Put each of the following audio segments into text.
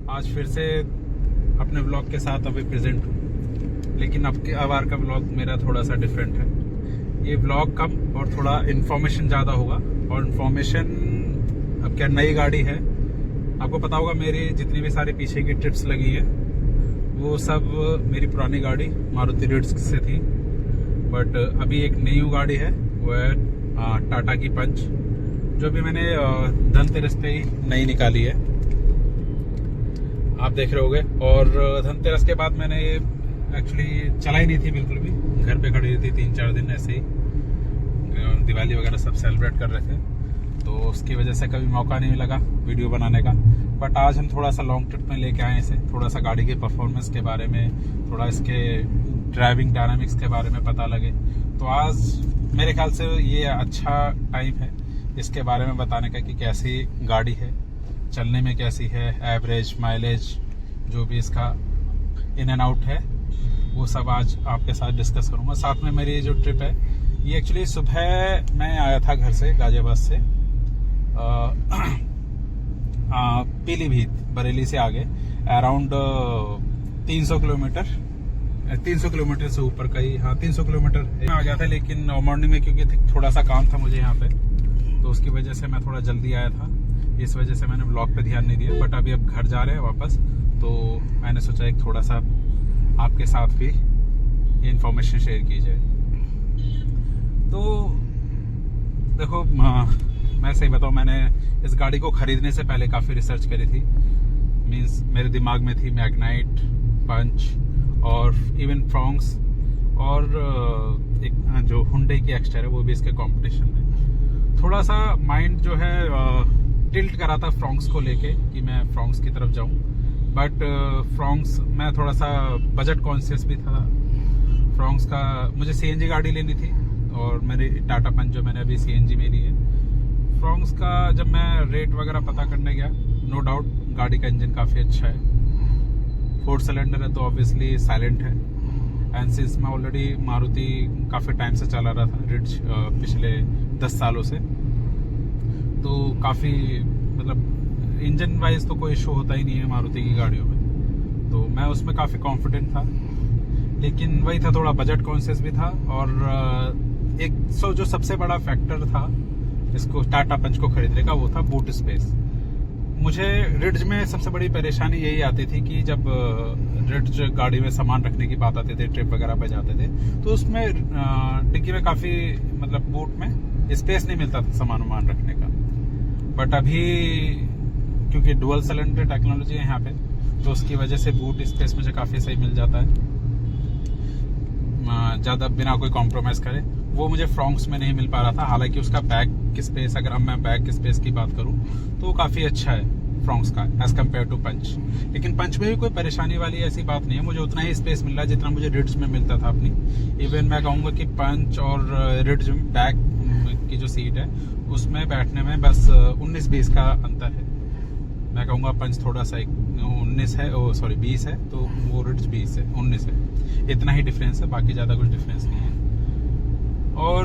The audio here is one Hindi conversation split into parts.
आज फिर से अपने व्लॉग के साथ अभी प्रेजेंट हूँ, लेकिन अब की बार का व्लॉग मेरा थोड़ा सा डिफरेंट है। ये व्लॉग कम और थोड़ा इन्फॉर्मेशन ज़्यादा होगा। और इन्फॉर्मेशन अब क्या, नई गाड़ी है, आपको पता होगा मेरी जितनी भी सारी पीछे की ट्रिप्स लगी है वो सब मेरी पुरानी गाड़ी मारुति रिट्ज से थी। बट अभी एक नई गाड़ी है, वो है टाटा की पंच, जो भी मैंने धनतेरस पे ही नई निकाली है, आप देख रहे होगे। और धनतेरस के बाद मैंने ये एक्चुअली चलाई नहीं थी बिल्कुल भी, घर पे खड़ी थी 3-4 दिन ऐसे ही, दिवाली वगैरह सब सेलिब्रेट कर रहे थे, तो उसकी वजह से कभी मौका नहीं लगा वीडियो बनाने का। बट आज हम थोड़ा सा लॉन्ग ट्रिप में लेके आए इसे, थोड़ा सा गाड़ी के परफॉर्मेंस के बारे में, थोड़ा इसके ड्राइविंग डायनामिक्स के बारे में पता लगे। तो आज मेरे ख्याल से ये अच्छा टाइम है इसके बारे में बताने का कि कैसी गाड़ी है, चलने में कैसी है, एवरेज माइलेज जो भी इसका इन एंड आउट है, वो सब आज आपके साथ डिस्कस करूंगा। साथ में मेरी जो ट्रिप है ये एक्चुअली सुबह मैं आया था घर से, गाजियाबाद से पीलीभीत, बरेली से आगे अराउंड 300 किलोमीटर से ऊपर का ही, हाँ 300 किलोमीटर आ गया था। लेकिन मॉर्निंग में क्योंकि थोड़ा सा काम था मुझे यहाँ पे, तो उसकी वजह से मैं थोड़ा जल्दी आया था, इस वजह से मैंने व्लॉग पे ध्यान नहीं दिया। बट अभी अब घर जा रहे हैं वापस, तो मैंने सोचा एक थोड़ा सा आपके साथ भी ये इन्फॉर्मेशन शेयर की जाए। तो देखो, मैं सही बताऊँ, मैंने इस गाड़ी को खरीदने से पहले काफ़ी रिसर्च करी थी। मीन्स मेरे दिमाग में थी मैग्नाइट, पंच और इवन फ्रॉन्क्स, और एक जो हुंडई की एक्स्टर है वो भी इसके कंपटीशन में। थोड़ा सा माइंड जो है टिल्ट करा था फ्रॉन्क्स को लेके कि मैं फ्रॉन्क्स की तरफ जाऊं। बट फ्रॉन्क्स मैं थोड़ा सा बजट कॉन्शियस भी था। फ्रॉन्क्स का मुझे सीएनजी गाड़ी लेनी थी, और मेरी टाटा पंच जो मैंने अभी सीएनजी में ली है। फ्रॉन्क्स का जब मैं रेट वगैरह पता करने गया, नो डाउट गाड़ी का इंजन काफ़ी अच्छा है, 4 सिलेंडर है तो ऑब्वियसली साइलेंट है। एंड सिंस मैं ऑलरेडी मारुति काफ़ी टाइम से चला रहा था रिट्ज, पिछले 10 सालों से, तो काफ़ी मतलब इंजन वाइज तो कोई इशू होता ही नहीं है मारुति की गाड़ियों में, तो मैं उसमें काफ़ी कॉन्फिडेंट था। लेकिन वही था, थोड़ा बजट कॉन्शियस भी था। और एक जो सबसे बड़ा फैक्टर था इसको टाटा पंच को खरीदने का, वो था बूट स्पेस। मुझे रिट्ज में सबसे बड़ी परेशानी यही आती थी कि जब रिट्ज गाड़ी में सामान रखने की बात आती थी, ट्रिप वगैरह पे जाते थे, तो उसमें डिक्की में काफ़ी मतलब बूट में स्पेस नहीं मिलता था सामान वामान रखने का। बट अभी क्योंकि डुअल सिलेंडर टेक्नोलॉजी है यहाँ पे, तो उसकी वजह से बूट स्पेस मुझे काफ़ी सही मिल जाता है, ज़्यादा बिना कोई कॉम्प्रोमाइज़ करे। वो मुझे फ्रॉन्क्स में नहीं मिल पा रहा था। हालांकि उसका बैक की स्पेस, अगर अब मैं बैक की स्पेस की बात करूं तो वो काफ़ी अच्छा है फ्रॉन्क्स का एज कम्पेयर टू पंच। लेकिन पंच में भी कोई परेशानी वाली ऐसी बात नहीं है, मुझे उतना ही स्पेस मिल रहा है जितना मुझे रिट्ज में मिलता था अपनी। इवन मैं कहूँगा कि पंच और रिट्ज बैक की जो सीट है उसमें बैठने में बस 19-20 का अंतर है। मैं कहूँगा पंच थोड़ा सा 19 है, 20 है, तो वो रिट्ज 20 है, 19 है, इतना ही डिफरेंस है, बाकी ज़्यादा कुछ डिफरेंस नहीं है। और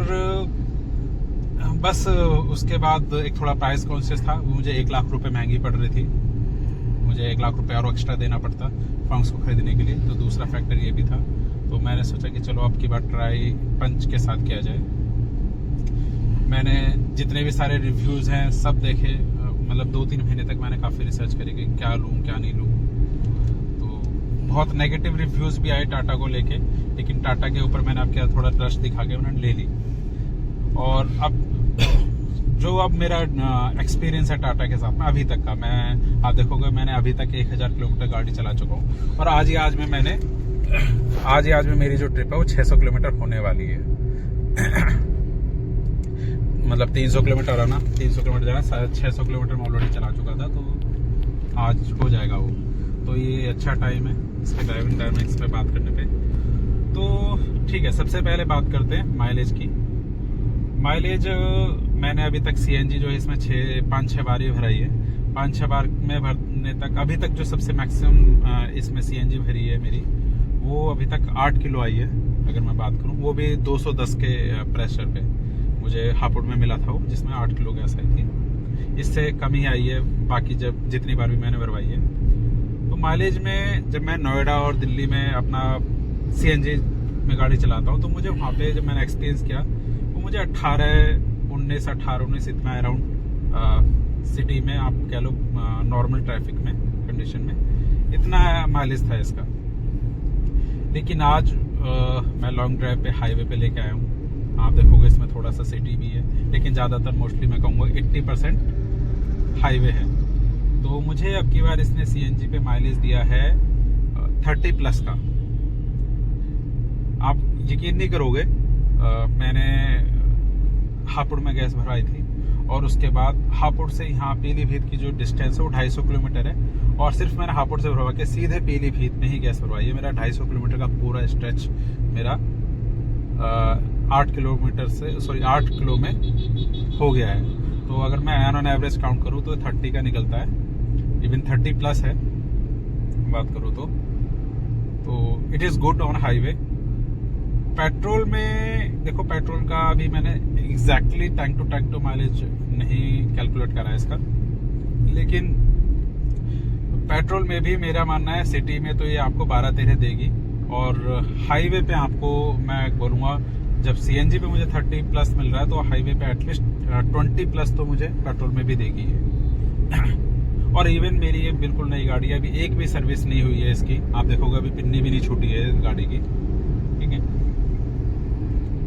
बस उसके बाद एक थोड़ा प्राइस कॉन्शियस था, वो मुझे 1 लाख रुपए महंगी पड़ रही थी, मुझे 1 लाख रुपए और एक्स्ट्रा देना पड़ता फ्रॉन्क्स को खरीदने के लिए। तो दूसरा फैक्टर ये भी था, तो मैंने सोचा कि चलो अब की बार ट्राई पंच के साथ किया जाए। मैंने जितने भी सारे रिव्यूज़ हैं सब देखे, मतलब 2-3 महीने तक मैंने काफ़ी रिसर्च करी कि क्या लूँ क्या नहीं लूँ। तो बहुत नेगेटिव रिव्यूज़ भी आए टाटा को लेके, लेकिन टाटा के ऊपर मैंने आपके थोड़ा ट्रस्ट दिखा के उन्होंने ले ली। और अब जो अब मेरा एक्सपीरियंस है टाटा के साथ में अभी तक का, मैं आप देखोगे मैंने अभी तक 1000 किलोमीटर गाड़ी चला चुका हूँ। और आज ही आज में मेरी जो ट्रिप है वो 600 किलोमीटर होने वाली है। मतलब 300 किलोमीटर आना, 300 किलोमीटर जाना, 600 किलोमीटर में ऑलरेडी चला चुका था, तो आज हो जाएगा वो। तो ये अच्छा टाइम है इसके ड्राइविंग डायनामिक्स पे बात करने पे। तो ठीक है, सबसे पहले बात करते हैं माइलेज की। माइलेज मैंने अभी तक सीएनजी जो है इसमें 5-6 बार ही भराई है। 5-6 बार में भरने तक अभी तक जो सबसे मैक्सिमम इसमें सीएनजी भरी है मेरी, वो अभी तक 8 किलो आई है अगर मैं बात करूं, वो भी 210 के प्रेशर पे मुझे हापुड़ में मिला था वो, जिसमें 8 किलो गैस आई थी। इससे कम ही आई है बाकी जब जितनी बार भी मैंने भरवाई है। माइलेज में जब मैं नोएडा और दिल्ली में अपना CNG में गाड़ी चलाता हूँ तो मुझे वहाँ पे जब मैंने एक्सपीरियंस किया वो मुझे 18-19 इतना अराउंड सिटी में आप कह लो नॉर्मल ट्रैफिक में कंडीशन में इतना माइलेज था इसका। लेकिन आज मैं लॉन्ग ड्राइव पे हाईवे पे लेके आया हूँ। आप देखोगे इसमें थोड़ा सा सिटी भी है, लेकिन ज़्यादातर मोस्टली मैं कहूँगा 80% हाईवे है। तो मुझे अब की बार इसने CNG पे माइलेज दिया है 30+ का। आप यकीन नहीं करोगे, मैंने हापुड़ में गैस भरवाई थी और उसके बाद हापुड़ से यहाँ पीलीभीत की जो डिस्टेंस है वो 250 किलोमीटर है, और सिर्फ मैंने हापुड़ से भरवा के सीधे पीलीभीत में ही गैस भरवाई है। मेरा 250 किलोमीटर का पूरा स्ट्रेच मेरा 8 किलो में हो गया है। तो अगर मैं ऑन एवरेज काउंट करूँ तो 30 का निकलता है, इवन 30+ है बात करूँ तो it is good on highway. Petrol में देखो, पेट्रोल का अभी मैंने एग्जैक्टली टैंक टू माइलेज नहीं कैलकुलेट करा है इसका, लेकिन पेट्रोल में भी मेरा मानना है सिटी में तो ये आपको 12-13 देगी, और हाईवे पे आपको मैं बोलूँगा जब CNG पे मुझे 30+ मिल रहा है तो हाईवे पे एटलीस्ट 20+ तो मुझे पेट्रोल में भी देगी है। और इवन मेरी ये बिल्कुल नई गाड़ी है, अभी एक भी सर्विस नहीं हुई है इसकी। आप देखोगे अभी पिन्नी भी नहीं छूटी है इस गाड़ी की, ठीक है।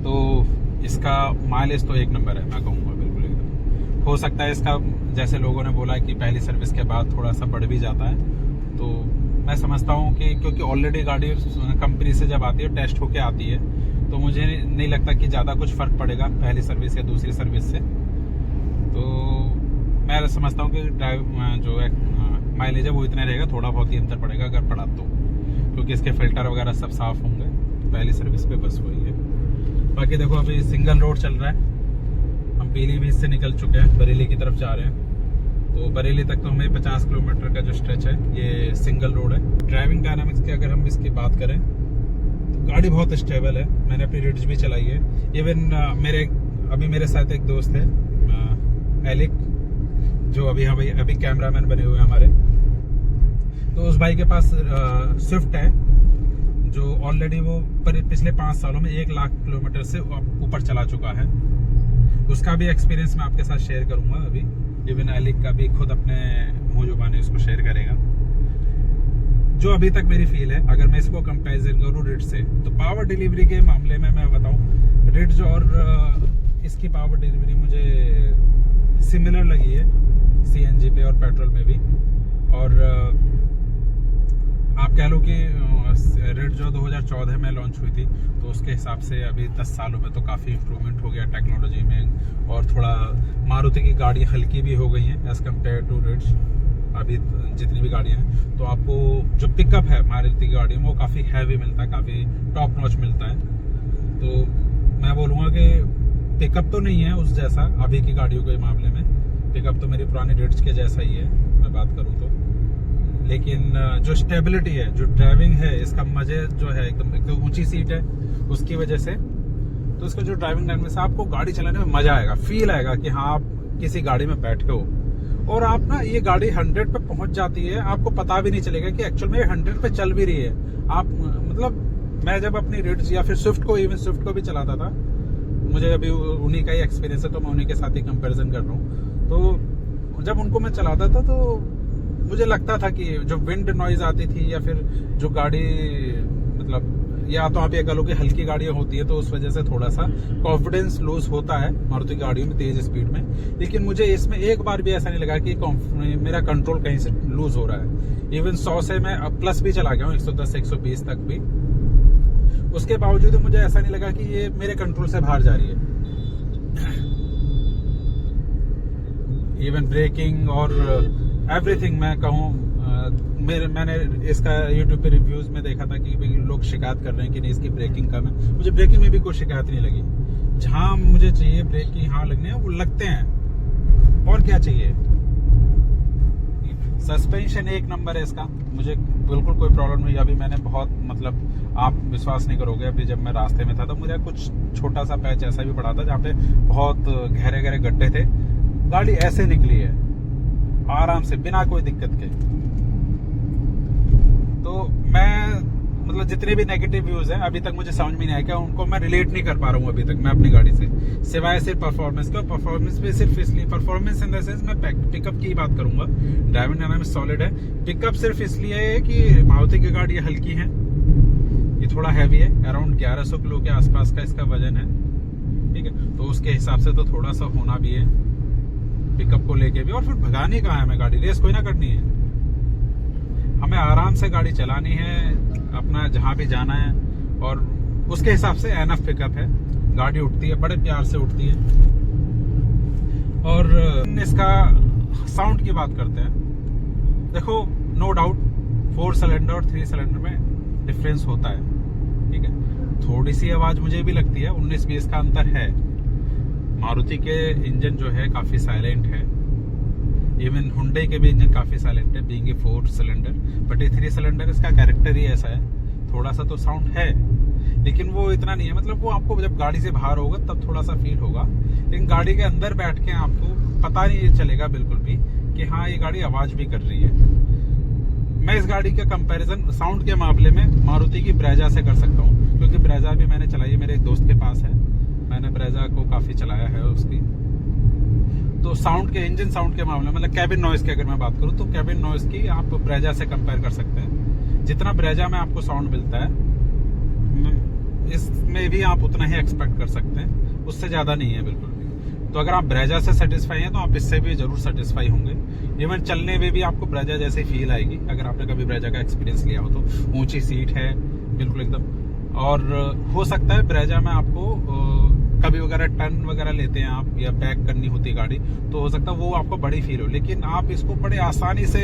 तो इसका माइलेज तो एक नंबर है, मैं कहूँगा बिल्कुल एकदम। हो सकता है इसका जैसे लोगों ने बोला कि पहली सर्विस के बाद थोड़ा सा बढ़ भी जाता है, तो मैं समझता हूँ कि क्योंकि ऑलरेडी गाड़ी कंपनी से जब आती है टेस्ट होके आती है, तो मुझे नहीं लगता कि ज़्यादा कुछ फ़र्क पड़ेगा पहली सर्विस या दूसरी सर्विस से। तो मैं समझता हूँ कि ड्राइव जो है माइलेज है वो इतना रहेगा, थोड़ा बहुत ही अंतर पड़ेगा अगर पड़ा तो, क्योंकि इसके फिल्टर वगैरह सब साफ़ होंगे। पहली सर्विस पे बस वही है। बाकी देखो अभी सिंगल रोड चल रहा है, हम पीलीभीत से निकल चुके हैं, बरेली की तरफ जा रहे हैं। तो बरेली तक तो हमें 50 किलोमीटर का जो स्ट्रेच है ये सिंगल रोड है। ड्राइविंग डायनामिक्स की अगर हम इसकी बात करें तो गाड़ी बहुत स्टेबल है। मैंने अपनी रिड्ज भी चलाई है। इवन मेरे साथ एक दोस्त है एलिक, जो अभी कैमरामैन बने हुए हैं हमारे। तो उस भाई के पास स्विफ्ट है जो ऑलरेडी वो पिछले 5 सालों में 1 लाख किलोमीटर से ऊपर चला चुका है। उसका भी एक्सपीरियंस मैं आपके साथ शेयर करूंगा अभी। इवन एलिक का भी खुद अपने मुंह जुबानी उसको शेयर करेगा। जो अभी तक मेरी फील है, अगर मैं इसको कंपैरिजन करूँ रिड्ज से, तो पावर डिलीवरी के मामले में मैं बताऊं, रिड्ज और इसकी पावर डिलीवरी मुझे सिमिलर लगी है CNG पे और पेट्रोल में भी। और आप कह लो कि रिड्ज जो 2014 में लॉन्च हुई थी, तो उसके हिसाब से अभी 10 सालों में तो काफ़ी इम्प्रूवमेंट हो गया टेक्नोलॉजी में, और थोड़ा मारुति की गाड़ी हल्की भी हो गई हैं एज़ कम्पेयर टू रिड्ज। अभी जितनी भी गाड़ियाँ हैं, तो आपको जो पिकअप है मारुति की गाड़ी में वो काफ़ी हैवी मिलता है, काफ़ी टॉप नॉच मिलता है। तो मैं बोलूँगा कि पिकअप तो नहीं है उस जैसा अभी की गाड़ियों के मामले में, पिकअप तो मेरी पुरानी रिड्ज के जैसा ही है मैं बात करूँ तो। लेकिन जो स्टेबिलिटी है, जो ड्राइविंग है, इसका मजे जो है एकदम ऊंची सीट है उसकी वजह से, तो इसका जो ड्राइविंग डायनामिक्स से आपको गाड़ी चलाने में मजा आएगा, फील आएगा कि हाँ आप किसी गाड़ी में बैठे हो। और आप ना ये गाड़ी 100 पे पहुंच जाती है, आपको पता भी नहीं चलेगा कि एक्चुअल में 100 पे चल भी रही है। आप मतलब मैं जब अपनी रिड्ज या फिर स्विफ्ट को भी चलाता था, मुझे अभी उन्हीं का ही एक्सपीरियंस है तो मैं उन्हीं के साथ ही कंपेरिजन कर रहा हूँ। तो जब उनको मैं चलाता था तो मुझे लगता था कि जो विंड नॉइज आती थी या फिर जो गाड़ी मतलब, या तो आप ये कह लो कि हल्की गाड़ियां होती है तो उस वजह से थोड़ा सा कॉन्फिडेंस लूज होता है मारुति गाड़ियों में तेज स्पीड में। लेकिन मुझे इसमें एक बार भी ऐसा नहीं लगा कि मेरा कंट्रोल कहीं से लूज हो रहा है। इवन 100 से मैं अब प्लस भी चला गया हूँ, 110 से 120 तक भी। उसके बावजूद मुझे ऐसा नहीं लगा कि ये मेरे कंट्रोल से बाहर जा रही है। इवन ब्रेकिंग और एवरीथिंग मैं कहूँ, मैंने इसका YouTube पे रिव्यूज में देखा था कि लोग शिकायत कर रहे हैं कि नहीं इसकी ब्रेकिंग कम है। मुझे ब्रेकिंग में भी कोई शिकायत नहीं लगी। जहां मुझे चाहिए ब्रेक की हाँ लगने हैं वो लगते हैं, और क्या चाहिए। सस्पेंशन एक नंबर है इसका, मुझे बिल्कुल कोई प्रॉब्लम नहीं। अभी मैंने बहुत मतलब आप विश्वास नहीं करोगे, अभी जब मैं रास्ते में था तो मुझे कुछ छोटा सा पैच ऐसा भी पड़ा था जहाँ पे बहुत गहरे गहरे गड्ढे थे, गाड़ी ऐसे निकली है आराम से बिना कोई दिक्कत के। मतलब जितने भी नेगेटिव व्यूज हैं अभी तक मुझे समझ में नहीं आया, क्या उनको मैं रिलेट नहीं कर पा रहा हूँ अभी तक मैं अपनी गाड़ी से, सिवाय सिर्फ परफॉर्मेंस का। परफॉर्मेंस भी सिर्फ इसलिए, परफॉर्मेंस इन द सेंस मैं पिकअप की बात करूंगा, ड्राइविंग डायनामिक्स सॉलिड है। पिकअप सिर्फ इसलिए है कि मारुति की गाड़ी हल्की है, ये थोड़ा हैवी है, अराउंड 1100 किलो के आसपास का इसका वजन है, ठीक है। तो उसके हिसाब से तो थोड़ा सा होना भी है पिकअप को लेके भी। और फिर भगानी कहाँ है हमें गाड़ी, रेस कोई ना करनी है, हमें आराम से गाड़ी चलानी है, अपना जहां भी जाना है। और उसके हिसाब से एनफ पिकअप है, गाड़ी उठती है, बड़े प्यार से उठती है। और इसका साउंड की बात करते हैं, देखो नो डाउट 4 सिलेंडर और 3 सिलेंडर में डिफरेंस होता है, ठीक है। थोड़ी सी आवाज मुझे भी लगती है, 19-20 का अंतर है। मारुति के इंजन जो है काफी साइलेंट है, इवन हुंडई के भी इंजन काफी साइलेंट है, बीइंग ए 4 सिलेंडर। बट ये 3 सिलेंडर इसका कैरेक्टर ही ऐसा है, थोड़ा सा तो साउंड है, लेकिन वो इतना नहीं है। मतलब वो आपको जब गाड़ी से बाहर होगा तब थोड़ा सा फील होगा, लेकिन गाड़ी के अंदर बैठ के आपको पता नहीं चलेगा बिल्कुल भी कि हाँ ये गाड़ी आवाज भी कर रही है। मैं इस गाड़ी का कंपैरिजन साउंड के मामले में मारुति की ब्रेजा से कर सकता हूँ, क्योंकि ब्रेजा भी मैंने चलाई है, मेरे एक दोस्त के पास है, मैंने ब्रेजा को काफी चलाया है उसकी। तो साउंड के, इंजन साउंड के मामले में, मतलब कैबिन नॉइज की अगर मैं बात करूं तो कैबिन नॉइज की आप ब्रेजा से कंपेयर कर सकते हैं। जितना ब्रेजा में आपको साउंड मिलता है इसमें भी आप उतना ही एक्सपेक्ट कर सकते हैं, उससे ज्यादा नहीं है बिल्कुल भी। तो अगर आप ब्रेजा से सेटिस्फाई हैं तो आप इससे भी जरूर सेटिस्फाई होंगे। इवन चलने में भी आपको ब्रेजा जैसे फील आएगी, अगर आपने कभी ब्रेजा का एक्सपीरियंस लिया हो तो। ऊंची सीट है बिल्कुल एकदम, और हो सकता है ब्रेजा में आपको कभी वगैरह टर्न वगैरह लेते हैं आप, या बैक करनी होती है गाड़ी, तो हो सकता है वो आपको बड़ी फील हो, लेकिन आप इसको बड़े आसानी से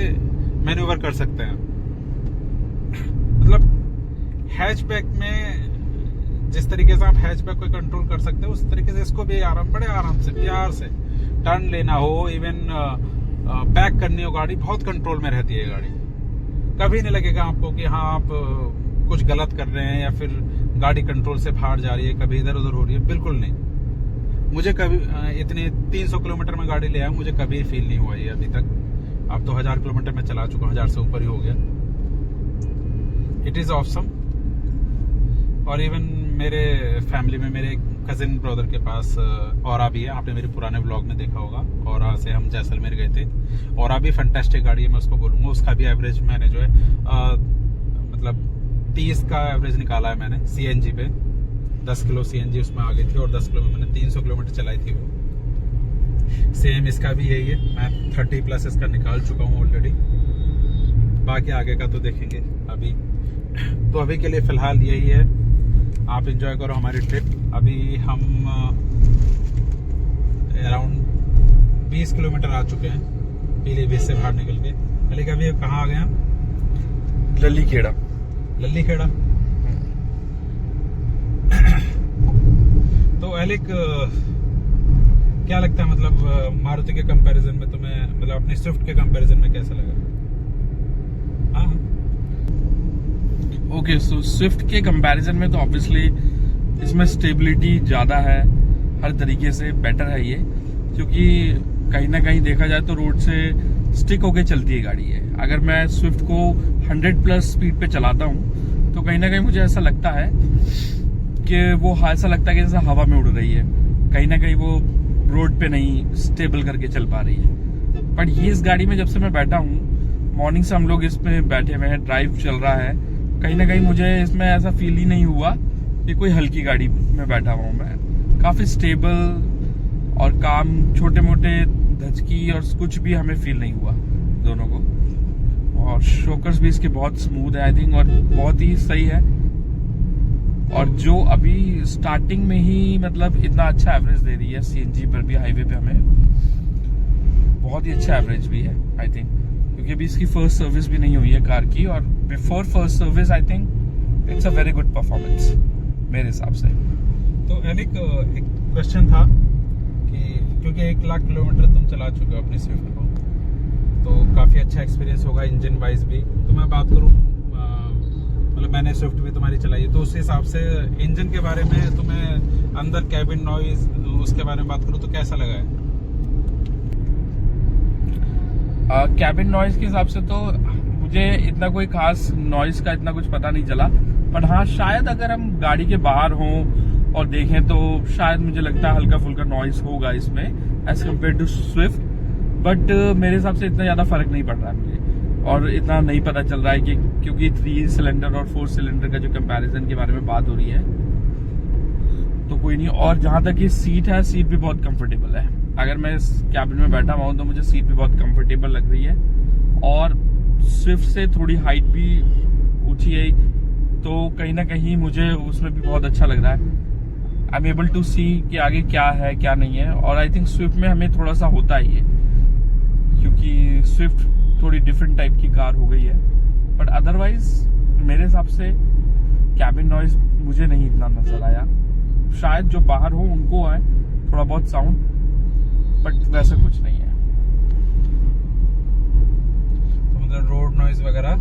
मैन्यूवर कर सकते हैं। मतलब हैचबैक में जिस तरीके से आप हैचबैक को कंट्रोल कर सकते हो, उस तरीके से इसको भी बड़े आराम से, प्यार से टर्न लेना हो, इवन बैक करनी हो, गाड़ी बहुत कंट्रोल में रहती है गाड़ी। कभी नहीं लगेगा आपको कि हाँ आप कुछ गलत कर रहे हैं या फिर गाड़ी कंट्रोल से बाहर जा रही है, कभी इधर उधर हो रही है, बिल्कुल नहीं। मुझे कभी इतने 300 किलोमीटर में गाड़ी ले आया, मुझे कभी फील नहीं हुआ ये अभी तक। अब तो 1000 किलोमीटर में चला चुका हूं, 1000 से ऊपर ही हो गया। It is awesome. और इवन मेरे फैमिली में मेरे कजिन ब्रदर के पास औरा भी है, आपने मेरे पुराने ब्लॉग में देखा होगा। औरा से हम जैसलमेर गए थे, औरा भी फैंटास्टिक गाड़ी है, मैं उसको बोलूंगा। उसका भी एवरेज मैंने जो है मतलब 30 का एवरेज निकाला है मैंने सीएनजी पे। 10 किलो सीएनजी उसमें आ गई थी, और 10 किलो में मैंने 300 किलोमीटर चलाई थी वो। सेम इसका भी यही है, मैं 30+ इसका निकाल चुका हूँ ऑलरेडी। बाकी आगे का तो देखेंगे अभी। तो अभी के लिए फिलहाल यही है, आप एंजॉय करो हमारी ट्रिप। अभी हम अराउंड 20 किलोमीटर आ चुके हैं पीलीभीत से बाहर निकल के। पहले कभी कहाँ आ गए हम? लल्लीखेड़ा। लल्लीखेड़ा। तो एलिक क्या लगता है, मतलब मारुति के कंपैरिजन में तुम्हें, मतलब अपनी स्विफ्ट के कंपैरिजन में कैसा लगा? हाँ ओके, सो स्विफ्ट के कंपैरिजन में तो ऑब्वियसली इसमें स्टेबिलिटी ज़्यादा है, हर तरीके से बेटर है ये, क्योंकि कहीं ना कहीं देखा जाए तो रोड से स्टिक होके चलती है गाड़ी है। अगर मैं स्विफ्ट को 100+ स्पीड पे चलाता हूँ तो कहीं ना कहीं मुझे ऐसा लगता है कि वो ऐसा लगता है कि जैसे हवा में उड़ रही है, कहीं ना कहीं वो रोड पे नहीं स्टेबल करके चल पा रही है। बट ये इस गाड़ी में जब से मैं बैठा हूँ, मॉर्निंग से हम लोग इसमें बैठे हुए हैं, ड्राइव चल रहा है, कहीं ना कहीं मुझे इसमें ऐसा फील ही नहीं हुआ कि कोई हल्की गाड़ी में बैठा हुआ हूँ। मैं काफी स्टेबल और काम, छोटे मोटे धचकी और कुछ भी हमें फील नहीं हुआ दोनों को। और शॉकर्स भी इसके बहुत स्मूथ है आई थिंक, और बहुत ही सही है। और जो अभी स्टार्टिंग में ही मतलब इतना अच्छा एवरेज दे रही है सीएनजी पर भी, हाईवे पे हमें बहुत ही अच्छा एवरेज भी है आई थिंक, क्योंकि अभी इसकी फर्स्ट सर्विस भी नहीं हुई है कार की। और before first service I think it's a very good performance मेरे हिसाब से। तो एलिक एक क्वेश्चन था कि क्योंकि 1 लाख किलोमीटर तुम चला चुके हो अपनी स्विफ्ट को, तो काफ़ी अच्छा एक्सपीरियंस होगा इंजन वाइज भी। तो मैं बात करूँ, मतलब मैंने स्विफ्ट भी तुम्हारी चलाई है, तो उस हिसाब से इंजन के बारे में तुम्हें, अंदर कैबिन नॉइज उसके बारे में बात करूँ तो कैसा लगा है? कैबिन नॉइज के हिसाब से तो मुझे इतना कोई खास नॉइज का इतना कुछ पता नहीं चला। पर हाँ, शायद अगर हम गाड़ी के बाहर हों और देखें तो शायद मुझे लगता है हल्का फुल्का नॉइस होगा इसमें as compared to Swift, but मेरे हिसाब से इतना ज्यादा फर्क नहीं पड़ रहा है मुझे, और इतना नहीं पता चल रहा है कि क्योंकि 3 सिलेंडर और 4 सिलेंडर का जो कंपैरिजन के बारे में बात हो रही है तो कोई नहीं। और जहां तक ये सीट है, सीट भी बहुत कंफर्टेबल है। अगर मैं इस कैबिन में बैठा हुआ हूं तो मुझे सीट भी बहुत कंफर्टेबल लग रही है, और स्विफ्ट से थोड़ी हाइट भी ऊंची है तो कहीं ना कहीं मुझे उसमें भी बहुत अच्छा लग रहा है। आई एम एबल टू सी कि आगे क्या है क्या नहीं है, और आई थिंक स्विफ्ट में हमें थोड़ा सा होता ही है क्योंकि स्विफ्ट थोड़ी डिफरेंट टाइप की कार हो गई है, बट अदरवाइज मेरे हिसाब से कैबिन नॉइज मुझे नहीं इतना नजर आया। शायद जो बाहर हो उनको आए थोड़ा बहुत साउंड, बट वैसा कुछ नहीं है। तो मतलब रोड नॉइज वगैरह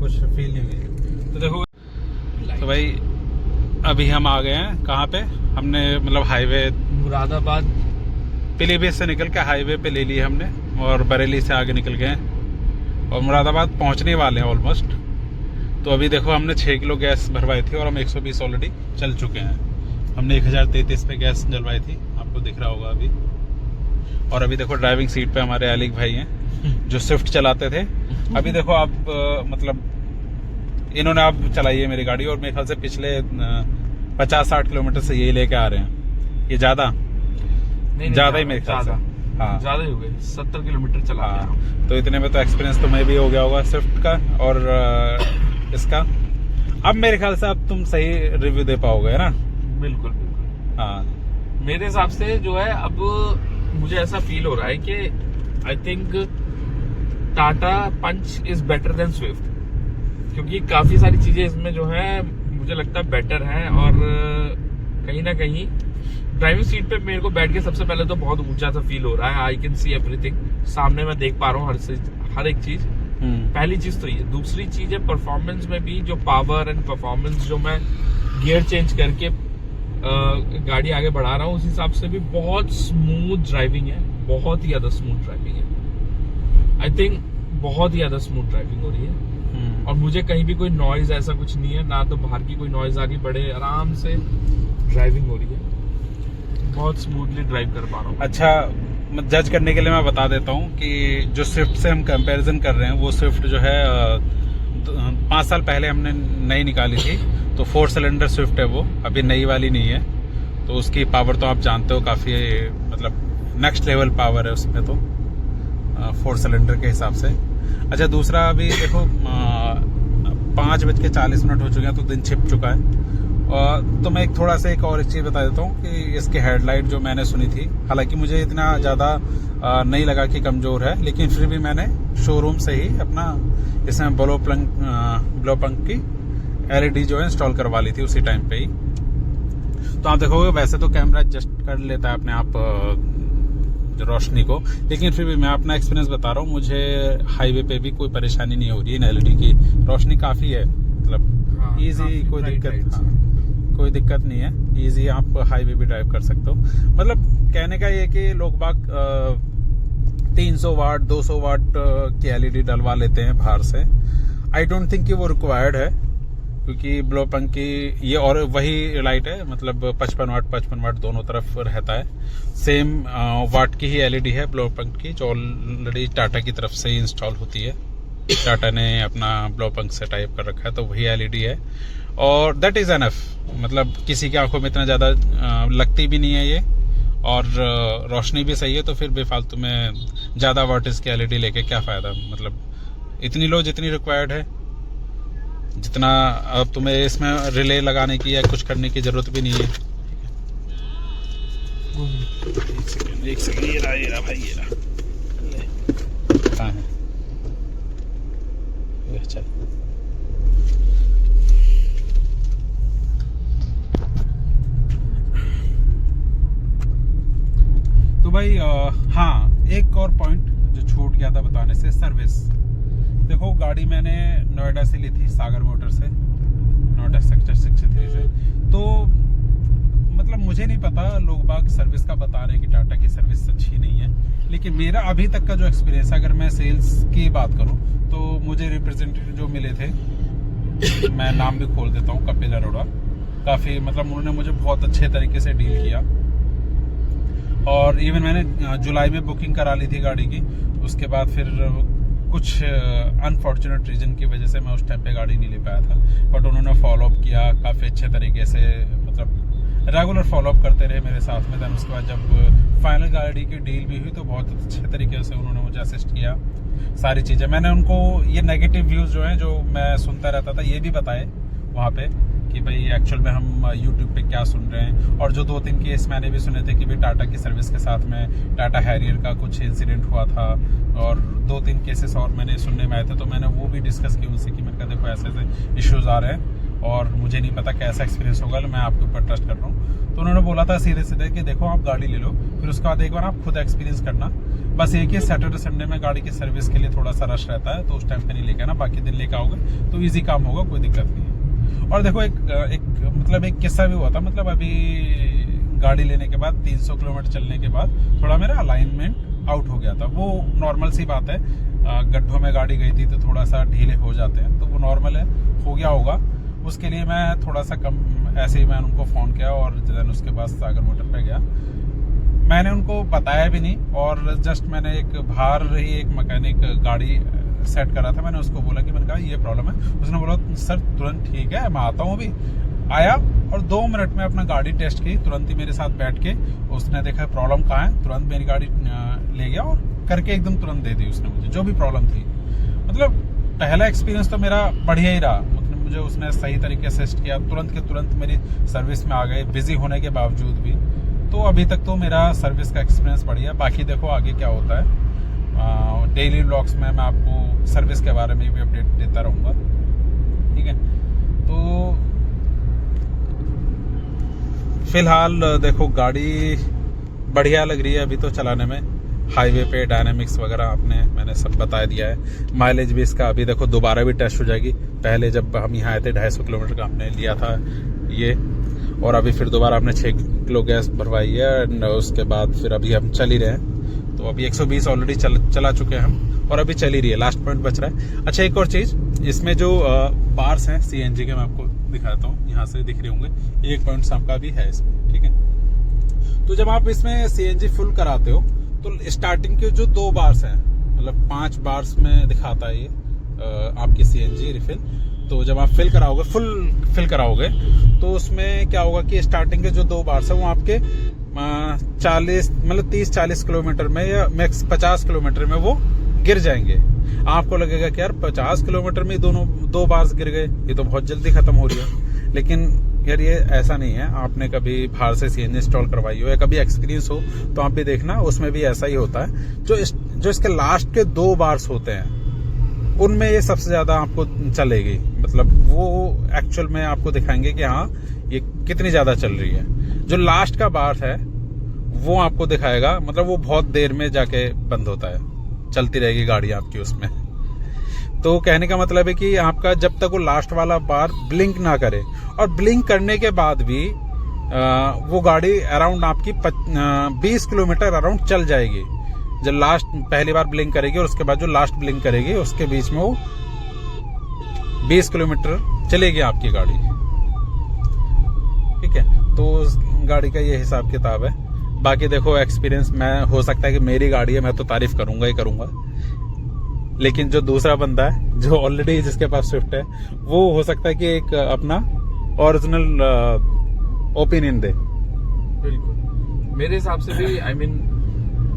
कुछ फील नहीं हुई। तो देखो तो भाई अभी हम आ गए हैं कहाँ पे, हमने मतलब हाईवे मुरादाबाद पीलीभीत से निकल के हाईवे पे ले लिए हमने, और बरेली से आगे निकल गए हैं और मुरादाबाद पहुंचने वाले हैं ऑलमोस्ट। तो अभी देखो हमने 6 किलो गैस भरवाई थी और हम 120 ऑलरेडी चल चुके हैं। हमने 1033 पे गैस जलवाई थी, आपको दिख रहा होगा अभी। और अभी देखो ड्राइविंग सीट पे हमारे अलीक भाई हैं जो स्विफ्ट चलाते थे। अभी देखो आप मतलब इन्होंने अब चलाई है मेरी गाड़ी, और मेरे ख्याल से पिछले 50-60 किलोमीटर से यही लेके आ रहे हैं। ये ज्यादा ही मेरे ख्याल से, हाँ ज्यादा ही हो गए, 70 किलोमीटर चला गया। तो इतने में तो एक्सपीरियंस तुम्हें भी हो गया होगा स्विफ्ट का और इसका। अब मेरे ख्याल से अब तुम सही रिव्यू दे पाओगे, है ना? बिल्कुल बिल्कुल। हाँ, मेरे हिसाब से जो है अब मुझे ऐसा फील हो रहा है कि I think Tata Punch is better than Swift, क्योंकि काफी सारी चीजें इसमें जो है मुझे लगता है बेटर है। और कहीं ना कहीं ड्राइविंग सीट पे मेरे को बैठ के सबसे पहले तो बहुत ऊंचा सा फील हो रहा है। आई कैन सी एवरीथिंग, सामने मैं देख पा रहा हूँ हर एक चीज। पहली चीज तो ये। दूसरी चीज है परफॉर्मेंस में भी, जो पावर एंड परफॉर्मेंस जो मैं गियर चेंज करके गाड़ी आगे बढ़ा रहा हूँ उस हिसाब से भी बहुत स्मूथ ड्राइविंग है, बहुत ही ज्यादा स्मूथ ड्राइविंग है। आई थिंक बहुत ही ज्यादा स्मूथ ड्राइविंग हो रही है, और मुझे कहीं भी कोई नॉइज ऐसा कुछ नहीं है, ना तो बाहर की कोई नॉइज आ रही। बड़े आराम से ड्राइविंग हो रही है, बहुत स्मूथली ड्राइव कर पा रहा हूँ। अच्छा, जज करने के लिए मैं बता देता हूँ कि जो स्विफ्ट से हम कंपैरिजन कर रहे हैं वो स्विफ्ट जो है 5 साल पहले हमने नई निकाली थी, तो 4 सिलेंडर स्विफ्ट है वो, अभी नई वाली नहीं है। तो उसकी पावर तो आप जानते हो काफ़ी मतलब नेक्स्ट लेवल पावर है उसमें तो 4 सिलेंडर के हिसाब से। अच्छा, दूसरा अभी देखो 5:40 हो चुके हैं तो दिन छिप चुका है। तो मैं थोड़ा सा एक और चीज़ बता देता हूँ कि इसकी हेडलाइट जो मैंने सुनी थी, हालांकि मुझे इतना ज़्यादा नहीं लगा कि कमज़ोर है, लेकिन फिर भी मैंने शोरूम से ही अपना इसमें ब्लो पंक की LED जो है इंस्टॉल करवा ली थी उसी टाइम पे ही। तो आप देखोगे वैसे तो कैमरा एडजस्ट कर लेता है अपने आप रोशनी को, लेकिन फिर भी मैं अपना एक्सपीरियंस बता रहा हूँ, मुझे हाईवे पे भी कोई परेशानी नहीं हो रही है। LED की रोशनी काफ़ी है, मतलब ईजी, कोई दिक्कत नहीं है, इजी आप हाईवे भी ड्राइव कर सकते हो। मतलब कहने का ये कि लोग बाग 300 वाट 200 वाट की LED डलवा लेते हैं बाहर से। आई डोंट थिंक कि वो रिक्वायर्ड है, क्योंकि ब्लो पंक की ये और वही लाइट है, मतलब 55 वाट दोनों तरफ रहता है। सेम वाट की ही LED है ब्लो पंक की, जो ऑलरेडी टाटा की तरफ से ही इंस्टॉल होती है। टाटा ने अपना ब्लो पंक से टाइप कर रखा है, तो वही LED है और दैट इज एनफ। मतलब किसी की आंखों में इतना ज़्यादा लगती भी नहीं है ये, और रोशनी भी सही है, तो फिर बेफालतू में ज़्यादा वाटेज की LED लेके क्या फ़ायदा। मतलब इतनी लो जितनी रिक्वायर्ड है, जितना अब तुम्हें इसमें रिले लगाने की या कुछ करने की ज़रूरत भी नहीं है। एक सेकंड ये रहा भाई, ये रहा कहाँ है? अच्छा, तो भाई हाँ, एक और पॉइंट जो छूट गया था बताने से, सर्विस। देखो गाड़ी मैंने नोएडा से ली थी, सागर मोटर से, नोएडा सेक्टर 63 से। तो मतलब मुझे नहीं पता, लोग बाग सर्विस का बता रहे हैं कि टाटा की सर्विस अच्छी नहीं है, लेकिन मेरा अभी तक का जो एक्सपीरियंस है, अगर मैं सेल्स की बात करूं तो मुझे रिप्रेजेंटेटिव जो मिले थे मैं नाम भी खोल देता हूँ, कपिल अरोड़ा। काफ़ी मतलब उन्होंने मुझे बहुत अच्छे तरीके से डील किया। और इवन मैंने जुलाई में बुकिंग करा ली थी गाड़ी की, उसके बाद फिर कुछ अनफॉर्चुनेट रीजन की वजह से मैं उस टाइम पे गाड़ी नहीं ले पाया था। बट उन्होंने फॉलोअप किया काफ़ी अच्छे तरीके से, मतलब रेगुलर फॉलोअप करते रहे मेरे साथ में। दैन उसके बाद जब फाइनल गाड़ी की डील भी हुई तो बहुत अच्छे तरीके से उन्होंने मुझे असिस्ट किया। सारी चीज़ें मैंने उनको, ये नेगेटिव व्यूज़ जो हैं जो मैं सुनता रहता था, ये भी बताए वहाँ पे कि भाई एक्चुअल में हम यूट्यूब पे क्या सुन रहे हैं। और जो 2-3 केस मैंने भी सुने थे कि भाई टाटा की सर्विस के साथ में टाटा हैरियर का कुछ इंसिडेंट हुआ था, और 2-3 केसेस और मैंने सुनने में आए थे, तो मैंने वो भी डिस्कस की उनसे कि मैंने कहा देखो ऐसे ऐसे इश्यूज आ रहे हैं और मुझे नहीं पता कैसा एक्सपीरियंस होगा, मैं आपके ऊपर ट्रस्ट कर रहा हूँ। तो उन्होंने बोला था सीधे सीधे कि देखो आप गाड़ी ले लो, फिर उसके बाद एक बार आप खुद एक्सपीरियंस करना। बस एक ही सैटरडे संडे में गाड़ी की सर्विस के लिए थोड़ा सा रश रहता है, तो उस टाइम पे नहीं लेके आना, बाकी दिन लेके आओगे तो ईजी काम होगा, कोई दिक्कत नहीं है। और देखो एक किस्सा भी हुआ था, मतलब अभी गाड़ी लेने के बाद 300 किलोमीटर चलने के बाद थोड़ा मेरा अलाइनमेंट आउट हो गया था। वो नॉर्मल सी बात है, गड्ढों में गाड़ी गई थी तो थोड़ा सा ढीले हो जाते हैं, तो वो नॉर्मल है, हो गया होगा। उसके लिए मैं थोड़ा सा कम ऐसे ही मैंने उनको फ़ोन किया और देन उसके बाद सागर मोटर पे गया। मैंने उनको बताया भी नहीं, और जस्ट मैंने एक बाहर ही एक मैकेनिक गाड़ी सेट करा था, मैंने उसको बोला कि मैंने कहा ये प्रॉब्लम है। उसने बोला सर तुरंत ठीक है, मैं आता हूँ अभी। आया और 2 मिनट में अपना गाड़ी टेस्ट की, तुरंत ही मेरे साथ बैठ के उसने देखा प्रॉब्लम कहाँ है, तुरंत मेरी गाड़ी ले गया और करके एकदम तुरंत दे दी उसने मुझे जो भी प्रॉब्लम थी। मतलब पहला एक्सपीरियंस तो मेरा बढ़िया ही रहा, मतलब मुझे उसने सही तरीके से असिस्ट किया, तुरंत के तुरंत मेरी सर्विस में आ गए, बिजी होने के बावजूद भी। तो अभी तक तो मेरा सर्विस का एक्सपीरियंस बढ़िया। बाकी देखो आगे क्या होता है, डेली व्लॉग्स में मैं आपको सर्विस के बारे में भी अपडेट देता रहूँगा, ठीक है। तो फिलहाल देखो गाड़ी बढ़िया लग रही है अभी तो चलाने में, हाईवे पे डायनामिक्स वगैरह मैंने सब बता दिया है। माइलेज भी इसका अभी देखो दोबारा भी टेस्ट हो जाएगी। पहले जब हम यहाँ आए थे 250 किलोमीटर का हमने लिया था ये, और अभी फिर दोबारा हमने 6 किलो गैस भरवाई है, एंड उसके बाद फिर अभी हम चल ही रहे हैं। तो अभी 120 ऑलरेडी चला चुके हैं हम, और अभी चल ही रही है, लास्ट पॉइंट बच रहा है। अच्छा एक और चीज़, इसमें जो बार्स हैं CNG के मैं आपको दिखाता हूँ, यहाँ से दिख रहे होंगे, 1 पॉइंट का भी है इसमें, ठीक है। तो जब आप इसमें CNG फुल कराते हो तो स्टार्टिंग के जो 2 बार्स हैं, मतलब 5 बार्स में दिखाता है ये आपकी CNG रिफिल। तो जब आप फुल फिल कराओगे तो उसमें क्या होगा कि स्टार्टिंग के जो 2 बार्स है वो आपके 30-40 किलोमीटर में या मैक्स 50 किलोमीटर में वो गिर जाएंगे। आपको लगेगा कि यार 50 किलोमीटर में दोनों 2 बार्स गिर गए, ये तो बहुत जल्दी खत्म हो रही है। लेकिन यार ये ऐसा नहीं है। आपने कभी बाहर से CNG इंस्टॉल करवाई हो या कभी एक्सपीरियंस हो तो आप भी देखना, उसमें भी ऐसा ही होता है। जो इसके लास्ट के 2 बार्स होते हैं उनमें ये सबसे ज्यादा आपको चलेगी, मतलब वो एक्चुअल में आपको दिखाएंगे कि हाँ ये कितनी ज्यादा चल रही है। जो लास्ट का बार है वो आपको दिखाएगा, मतलब वो बहुत देर में जाके बंद होता है, चलती रहेगी गाड़ी आपकी उसमें। तो कहने का मतलब है कि आपका जब तक वो लास्ट वाला बार ब्लिंक ना करे, और ब्लिंक करने के बाद भी वो गाड़ी अराउंड आपकी 20 किलोमीटर अराउंड चल जाएगी। जब लास्ट पहली बार ब्लिंक करेगी और उसके बाद जो लास्ट ब्लिंक करेगी उसके बीच में वो 20 किलोमीटर चलेगी आपकी गाड़ी, ठीक है। तो उस गाड़ी का ये हिसाब किताब है। बाकी देखो एक्सपीरियंस, मैं हो सकता है कि मेरी गाड़ी है, मैं तो तारीफ करूंगा ही करूंगा, लेकिन जो दूसरा बंदा है जो ऑलरेडी जिसके पास स्विफ्ट है वो हो सकता है कि एक अपना ओरिजिनल ओपिनियन दे। बिल्कुल मेरे हिसाब से भी I mean,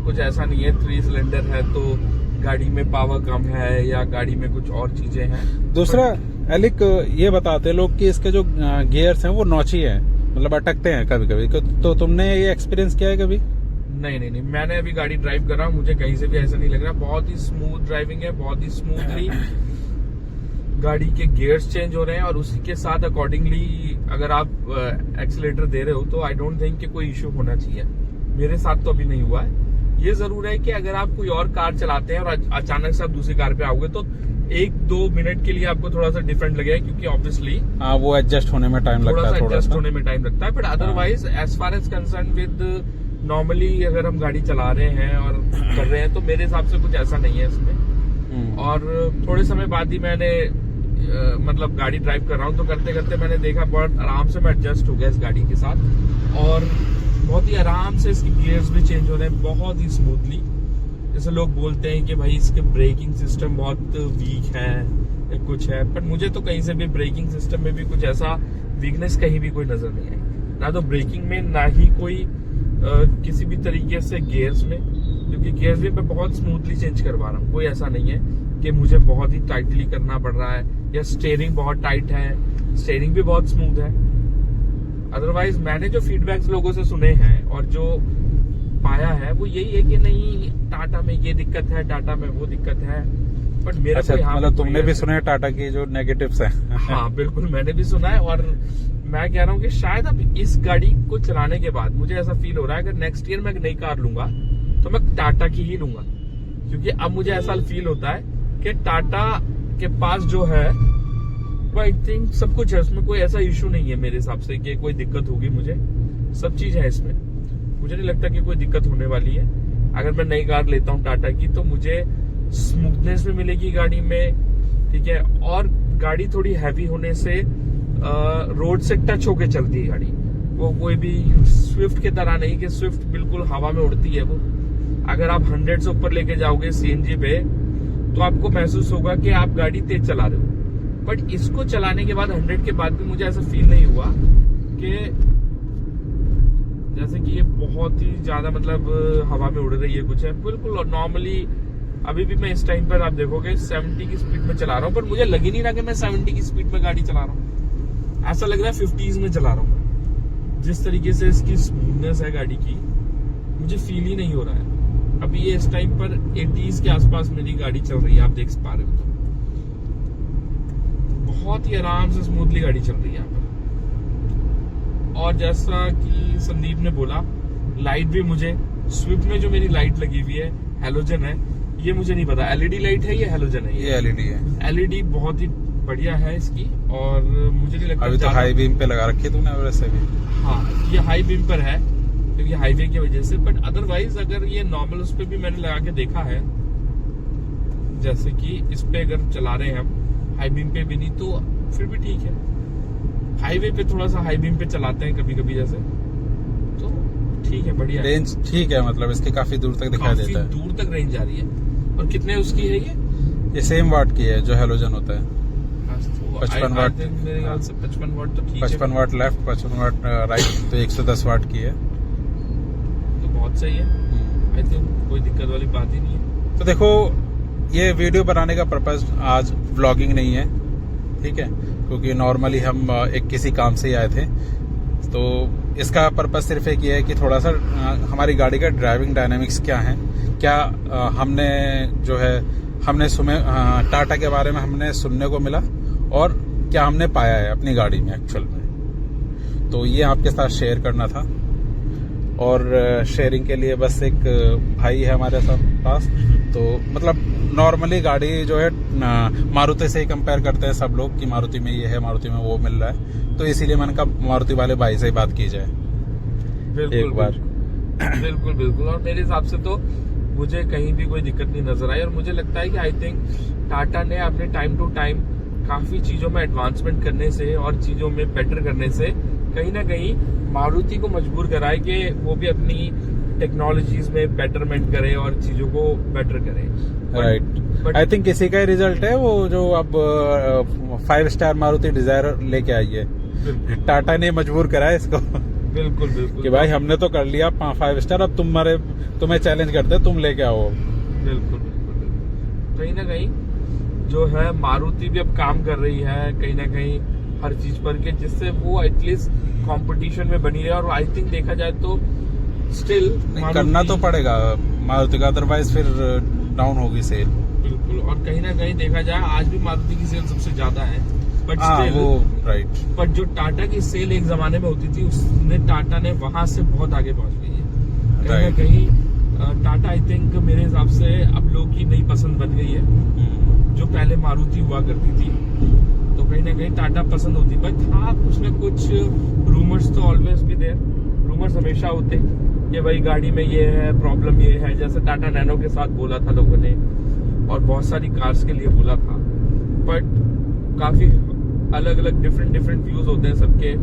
कुछ ऐसा नहीं है 3 सिलेंडर है तो गाड़ी में पावर कम है या गाड़ी में कुछ और चीजें हैं। दूसरा एलिक ये बताते हैं लोग कि इसके जो गियर्स हैं वो नौची हैं, मतलब अटकते हैं कभी कभी। तो तुमने ये एक्सपीरियंस किया है कभी? नहीं, मैंने अभी गाड़ी ड्राइव कर रहा हूँ, मुझे कहीं से भी ऐसा नहीं लग रहा। बहुत ही स्मूथ ड्राइविंग है, बहुत ही स्मूथली गाड़ी के गियर्स चेंज हो रहे हैं, और उसी के साथ अकॉर्डिंगली अगर आप एक्सीलेटर दे रहे हो तो आई डोंट थिंक कि कोई इश्यू होना चाहिए। मेरे साथ तो अभी नहीं हुआ है। ये जरूर है कि अगर आप कोई और कार चलाते हैं और अचानक से आप दूसरी कार पे आओगे तो 1-2 मिनट के लिए आपको थोड़ा सा डिफरेंट लगेगा, क्योंकि ऑब्वियसली वो एडजस्ट होने में टाइम लगता है, एडजस्ट होने में टाइम लगता है। But otherwise as far as concern with normally अगर हम गाड़ी चला रहे हैं और कर रहे हैं तो मेरे हिसाब से कुछ ऐसा नहीं है इसमें। और थोड़े समय बाद ही मैंने मतलब गाड़ी ड्राइव कर रहा हूँ, तो करते करते मैंने देखा बहुत आराम से मैं एडजस्ट हो गया इस गाड़ी के साथ, और बहुत ही आराम से इसकी गियर्स भी चेंज हो रहे हैं बहुत ही स्मूथली। जैसे लोग बोलते हैं कि भाई इसके ब्रेकिंग सिस्टम बहुत वीक है या कुछ है, पर मुझे तो कहीं से भी ब्रेकिंग सिस्टम में भी कुछ ऐसा वीकनेस कहीं भी कोई नजर नहीं आई, ना तो ब्रेकिंग में ना ही कोई किसी भी तरीके से गियर्स में, क्योंकि गियर्स भी मैं बहुत स्मूथली चेंज करवा रहा हूँ। कोई ऐसा नहीं है कि मुझे बहुत ही टाइटली करना पड़ रहा है या स्टीयरिंग बहुत टाइट है, स्टीयरिंग भी बहुत स्मूथ है। अदरवाइज मैंने जो फीडबैक्स लोगों से सुने हैं और जो पाया है वो यही है कि नहीं टाटा में ये दिक्कत है, टाटा में वो दिक्कत है, बट मेरे अच्छा, को यहाँ मतलब तुमने भी सुने टाटा की जो नेगेटिव्स हैं? हाँ बिल्कुल, मैंने भी सुना है, और मैं कह रहा हूँ कि शायद अब इस गाड़ी को चलाने के बाद मुझे ऐसा फील हो रहा है अगर नेक्स्ट ईयर मैं एक नई कार लूंगा तो मैं टाटा की ही लूंगा, क्योंकि अब मुझे ऐसा फील होता है कि टाटा के पास जो है वो आई थिंक सब कुछ है, उसमें कोई ऐसा इशू नहीं है मेरे हिसाब से कि कोई दिक्कत होगी मुझे, सब चीज है इसमें, मुझे नहीं लगता कि कोई दिक्कत होने वाली है। अगर मैं नई कार लेता हूँ टाटा की तो मुझे स्मूथनेस भी मिलेगी गाड़ी में, ठीक है, और गाड़ी थोड़ी हैवी होने से रोड से टच होके चलती है गाड़ी, वो कोई भी स्विफ्ट की तरह नहीं कि स्विफ्ट बिल्कुल हवा में उड़ती है। वो अगर आप 100 से ऊपर लेके जाओगे सीएनजी पे तो आपको महसूस होगा कि आप गाड़ी तेज चला रहे हो, बट इसको चलाने के बाद 100 के बाद भी मुझे ऐसा फील नहीं हुआ कि जैसे कि ये बहुत ही ज्यादा मतलब हवा में उड़ रही है कुछ है, बिल्कुल। और नॉर्मली अभी भी मैं इस टाइम पर आप देखोगे 70 की स्पीड में चला रहा हूँ, पर मुझे लग ही नहीं रहा कि मैं 70 की स्पीड में गाड़ी चला रहा हूँ, ऐसा लग रहा है 50s में चला रहा हूँ। जिस तरीके से इसकी स्मूथनेस है गाड़ी की मुझे फील ही नहीं हो रहा है। अभी ये इस टाइम पर 80s के आसपास मेरी गाड़ी चल रही है, आप देख पा रहे हो, तो बहुत ही आराम से स्मूथली गाड़ी चल रही है यहाँ पर। और जैसा कि संदीप ने बोला, लाइट भी मुझे स्विफ्ट में जो मेरी लाइट लगी हुई है हैलोजन है, ये मुझे नहीं पता एलईडी लाइट है ये हैलोजन है, ये एलईडी है। एलईडी बहुत ही बढ़िया है इसकी, और मुझे नहीं लगता अभी तो हाई बीम पे लगा रखी है तुमने वैसे भी? हाँ, ये हाई बीम पर है क्योंकि हाईवे की वजह से, बट अदरवाइज अगर ये नॉर्मल उस पे भी मैंने लगा के देखा है, जैसे कि इस पे अगर चला रहे हैं हम हाई बीम पे भी नहीं तो फिर भी ठीक है। हाईवे पे थोड़ा सा हाई बीम पे चलाते हैं कभी कभी जैसे, तो ठीक है, बढ़िया है। रेंज ठीक है, मतलब इसके काफी दूर तक दिखाई देता है, दूर तक रेंज जा रही है। और कितने उसकी है ये सेम वाट की है जो हैलोजन होता है, 55 वाट मेरे ख्याल से 55 वाट तो ठीक है, 55 वाट लेफ्ट 55 वाट राइट, तो 110 वाट की है, तो बहुत सही है। आई थिंक कोई दिक्कत वाली बात ही नहीं है। तो देखो, ये वीडियो बनाने का पर्पस आज व्लॉगिंग नहीं है, ठीक है, क्योंकि नॉर्मली हम एक किसी काम से ही आए थे, तो इसका पर्पस सिर्फ एक ये है कि थोड़ा सा हमारी गाड़ी का ड्राइविंग डायनामिक्स क्या है, क्या हमने जो है हमने टाटा के बारे में हमने सुनने को मिला और क्या हमने पाया है अपनी गाड़ी में एक्चुअल में, तो ये आपके साथ शेयर करना था। और शेयरिंग के लिए बस एक भाई है हमारे साथ पास, तो मतलब नॉर्मली गाड़ी जो है मारुति से ही कंपेयर करते हैं सब लोग कि मारुति में ये है, मारुति में वो मिल रहा है, तो इसीलिए मैंने कहा मारुति वाले भाई से ही बात की जाए एक बार। बिल्कुल बिल्कुल, और मेरे हिसाब से तो मुझे कहीं भी कोई दिक्कत नहीं नजर आई, और मुझे लगता है कि आई थिंक टाटा ने अपने टाइम टू टाइम काफी चीजों में एडवांसमेंट करने से और चीजों में बेटर करने से कहीं ना कहीं मारुति को मजबूर कराए कि वो भी अपनी टेक्नोलॉजीज में बेटरमेंट करे और चीजों को बेटर करे। राइट, आई थिंक इसी का ही रिजल्ट है वो जो अब 5 स्टार मारुति डिजायर लेके आई है, टाटा ने मजबूर करा है इसको। बिल्कुल बिल्कुल, कि भाई हमने तो कर लिया 5 स्टार, अब तुम्हें चैलेंज करते तुम लेके आओ। बिल्कुल बिल्कुल, कहीं ना कहीं जो है मारुति भी अब काम कर रही है कहीं ना कहीं हर चीज पर के, जिससे वो एटलीस्ट कंपटीशन में बनी रहे। और आई थिंक देखा जाए तो स्टिल करना तो पड़ेगा मारुति का, अदरवाइज फिर डाउन होगी सेल। बिल्कुल, और कहीं ना कहीं देखा जाए आज भी मारुति की सेल सबसे ज्यादा है, बट वो राइट, पर जो टाटा की सेल एक जमाने में होती थी उसने टाटा ने वहां से बहुत आगे पहुंच गई है कहीं ना कहीं। टाटा आई थिंक मेरे हिसाब से अब लोग की नई पसंद बन गई है, जो पहले मारुति हुआ करती थी, तो कहीं ना कहीं टाटा पसंद होती। बट हाँ, कुछ न कुछ रूमर्स तो ऑलवेज भी देयर, रूमर्स हमेशा होते कि भाई गाड़ी में ये है, प्रॉब्लम ये है, जैसे टाटा नैनो के साथ बोला था लोगों ने और बहुत सारी कार्स के लिए बोला था। बट काफी अलग अलग डिफरेंट व्यूज होते हैं सबके।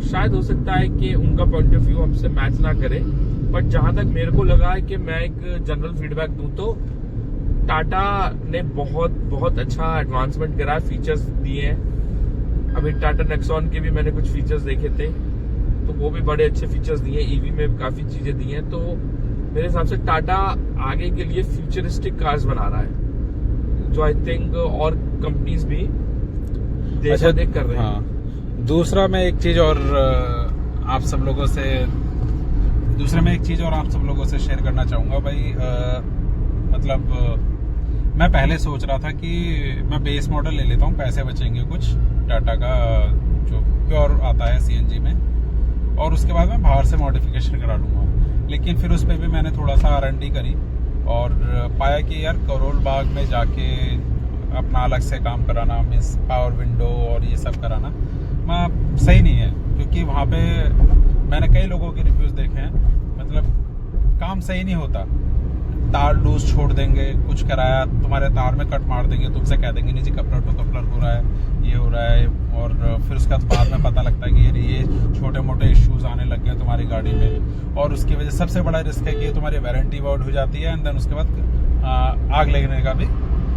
शायद हो सकता है कि उनका पॉइंट ऑफ व्यू हमसे मैच ना करे, बट जहां तक मेरे को लगा है कि मैं एक जनरल फीडबैक दूं तो टाटा ने बहुत अच्छा एडवांसमेंट करा है, फीचर्स दिए हैं। अभी टाटा नेक्सॉन के भी मैंने कुछ फीचर्स देखे थे, तो वो भी बड़े अच्छे फीचर्स दिए हैं। ईवी में काफी चीजें दी हैं, तो मेरे हिसाब से टाटा आगे के लिए फ्यूचरिस्टिक कार्स बना रहा है, जो आई थिंक और कंपनीज भी अच्छा देख कर रहे हैं। हाँ, दूसरा मैं एक चीज और आप सब लोगों से शेयर करना चाहूंगा भाई। मतलब मैं पहले सोच रहा था कि मैं बेस मॉडल ले लेता हूँ, पैसे बचेंगे कुछ टाटा का जो प्योर आता है सीएनजी में, और उसके बाद मैं बाहर से मॉडिफिकेशन करा लूंगा। लेकिन फिर उस पर भी मैंने थोड़ा सा R&D करी और पाया कि यार करोल बाग में जाके अपना अलग से काम कराना, मीन्स पावर विंडो और ये सब कराना सही नहीं है, क्योंकि वहाँ पे मैंने कई लोगों के रिव्यूज देखे हैं, मतलब काम सही नहीं होता। तार लूज छोड़ देंगे, कुछ कराया तुम्हारे तार में कट मार देंगे, तुमसे कह देंगे नहीं जी कपलर टू कपलर हो रहा है, ये हो रहा है, और फिर उसके बाद में पता लगता है कि ये छोटे मोटे इश्यूज आने लग गए तुम्हारी गाड़ी में, और उसकी वजह सबसे बड़ा रिस्क है कि तुम्हारी वारंटी वाउड हो जाती है, एंड देन उसके बाद आग लगने का भी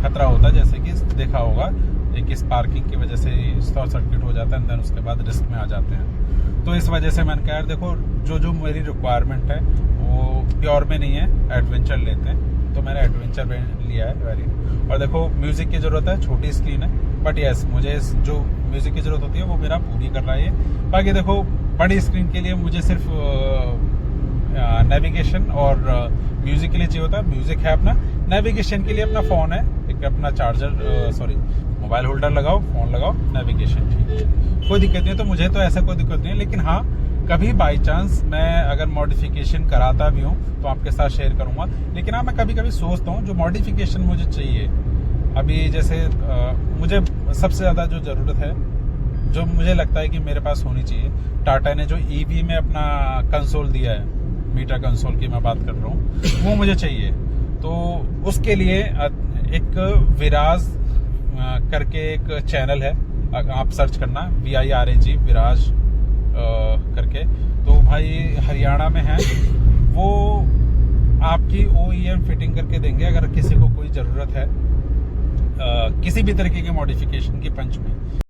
खतरा होता है, जैसे कि देखा होगा एक स्पार्किंग की वजह से शॉर्ट सर्किट हो जाता है, एंड देन उसके बाद रिस्क में आ जाते हैं। तो इस वजह से मैंने कहा यार देखो जो मेरी रिक्वायरमेंट है वो प्योर में नहीं है, एडवेंचर लेते हैं, तो मैंने एडवेंचर में लिया है वेरिएंट। और देखो म्यूजिक की जरूरत है, छोटी स्क्रीन है, बट यस मुझे जो म्यूजिक की जरूरत होती है वो मेरा पूरी कर रहा है। बाकी देखो बड़ी स्क्रीन के लिए मुझे सिर्फ नेविगेशन और म्यूजिक के लिए चाहिए होता है। म्यूजिक है अपना, नेविगेशन के लिए अपना फोन है, एक अपना चार्जर मोबाइल होल्डर लगाओ, फोन लगाओ, नेविगेशन ठीक है, कोई दिक्कत नहीं है। तो मुझे तो ऐसा कोई दिक्कत नहीं है, लेकिन हाँ कभी बाई चांस मैं अगर मॉडिफिकेशन कराता भी हूँ तो आपके साथ शेयर करूंगा। लेकिन हाँ मैं कभी कभी सोचता हूँ जो मॉडिफिकेशन मुझे चाहिए अभी, जैसे मुझे सबसे ज्यादा जो जरूरत है, जो मुझे लगता है कि मेरे पास होनी चाहिए, टाटा ने जो ईवी में अपना कंसोल दिया है, मीटर कंसोल की मैं बात कर रहा हूँ, वो मुझे चाहिए। तो उसके लिए एक विराज करके एक चैनल है, आप सर्च करना VIRAG विराज करके, तो भाई हरियाणा में है वो, आपकी OEM फिटिंग करके देंगे अगर किसी को कोई ज़रूरत है किसी भी तरीके के मॉडिफिकेशन की पंच में।